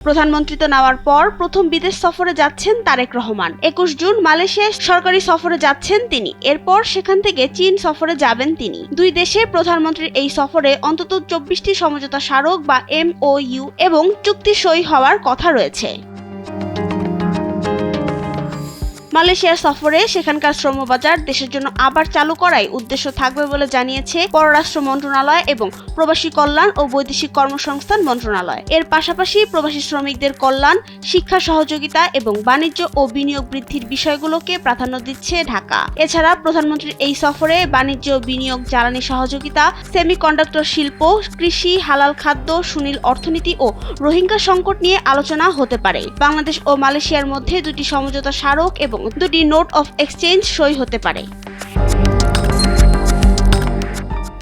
প্রধানমন্ত্রীত্ব নেওয়ার পর প্রথম বিদেশ সফরে যাচ্ছেন তারেক রহমান। ২১ জুন মালয়েশিয়ায় সরকারি সফরে যাচ্ছেন তিনি। এরপর সেখান থেকে চীন সফরে যাবেন তিনি। দুই দেশের প্রধানমন্ত্রীর এই সফরে অন্তত ২৪টি সমঝোতা স্মারক বা MOU এবং চুক্তি সই হওয়ার কথা রয়েছে। মালয়েশিয়ার সফরে সেখানকার শ্রমবাজার দেশের জন্য আবার চালু করাই উদ্দেশ্য থাকবে বলে জানিয়েছে পররাষ্ট্র মন্ত্রণালয় এবং প্রবাসী কল্যাণ ও বৈদেশিক কর্মসংস্থান মন্ত্রণালয়। এর পাশাপাশি প্রবাসী শ্রমিকদের কল্যাণ, শিক্ষা সহযোগিতা এবং বাণিজ্য ও বিনিয়োগ বৃদ্ধির বিষয়গুলোকে প্রাধান্য দিচ্ছে ঢাকা। এছাড়া প্রধানমন্ত্রীর এই সফরে বাণিজ্য, বিনিয়োগ, জ্বালানি সহযোগিতা, সেমিকন্ডাক্টর শিল্প, কৃষি, হালাল খাদ্য, সুনীল অর্থনীতি ও রোহিঙ্গা সংকট নিয়ে আলোচনা হতে পারে। বাংলাদেশ ও মালয়েশিয়ার মধ্যে দুটি সমঝোতা স্মারক এবং দুটি নোট অফ এক্সচেঞ্জ সই হতে পারে।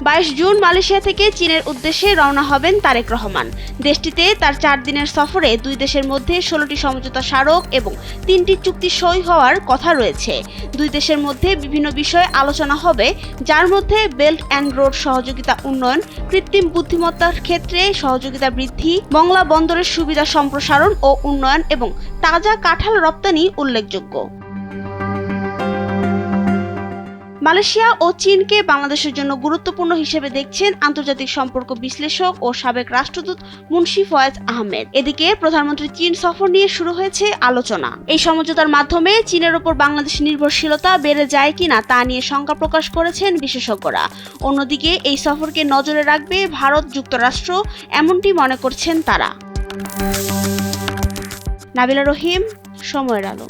২২ জুন মালয়েশিয়া থেকে চীনের উদ্দেশ্যে রওনা হবেন তারেক রহমান। দেশটিতে তার ৪ দিনের সফরে দুই দেশের মধ্যে ১৬টি সমঝোতা স্মারক এবং ৩টি চুক্তি সই হওয়ার কথা রয়েছে। দুই দেশের মধ্যে বিভিন্ন বিষয়ে আলোচনা হবে, যার মধ্যে বেল্ট অ্যান্ড রোড সহযোগিতা উন্নয়ন, কৃত্রিম বুদ্ধিমত্তার ক্ষেত্রে সহযোগিতা বৃদ্ধি, মংলা বন্দরের সুবিধা সম্প্রসারণ ও উন্নয়ন এবং তাজা কাঁঠাল রপ্তানি উল্লেখযোগ্য। মালয়েশিয়া ও চীনকে বাংলাদেশের জন্য গুরুত্বপূর্ণ হিসেবে দেখছেন আন্তর্জাতিক সম্পর্ক বিশ্লেষক ও সাবেক রাষ্ট্রদূত মুন্সি ফয়েজ আহমেদ। এদিকে প্রধানমন্ত্রীর চীন সফর নিয়ে শুরু হয়েছে আলোচনা। এই সমঝোতার মাধ্যমে চীনের ওপর বাংলাদেশের নির্ভরশীলতা বেড়ে যায় কিনা তা নিয়ে শঙ্কা প্রকাশ করেছেন বিশেষজ্ঞরা। অন্যদিকে এই সফরকে নজরে রাখবে ভারত, যুক্তরাষ্ট্র, এমনটি মনে করছেন তারা। নাবিলা রহিম, সময়ের আলো।